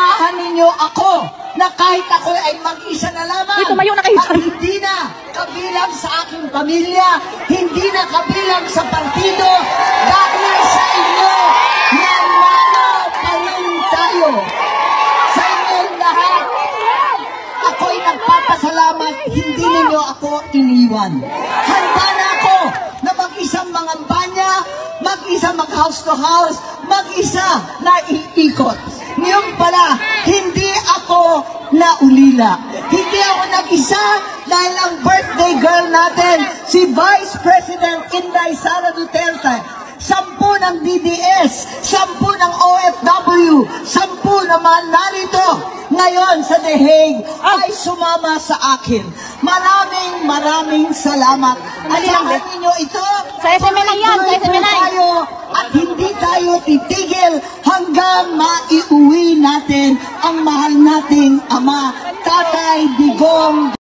samahan ninyo ako na kahit ako ay mag-isa na lamang at hindi na kabilang sa aking pamilya, hindi na kabilang sa partido, dahil sa inyo, nanalo pa rin tayo. Sa inyong lahat, ako'y nagpapasalamat, hindi ninyo ako iniwan. Handa na ako na mag-isang mangampanya, mag-isa mag-house to house, mag-isa na iikot. Ngayon pala, hindi ako naulila. Hindi ako nag-isa dahil ang birthday girl natin, si Vice President Inday Sara Duterte, 10 ng DDS, 10 ng OFW, 10 naman narito ngayon sa The Hague ay sumama sa akin. Maraming salamat. Asahan ninyo ito. Sa SMA na yan, sa SMA na. At hindi tayo titigil hanggang maiuwi natin ang mahal nating ama, Tatay Digong.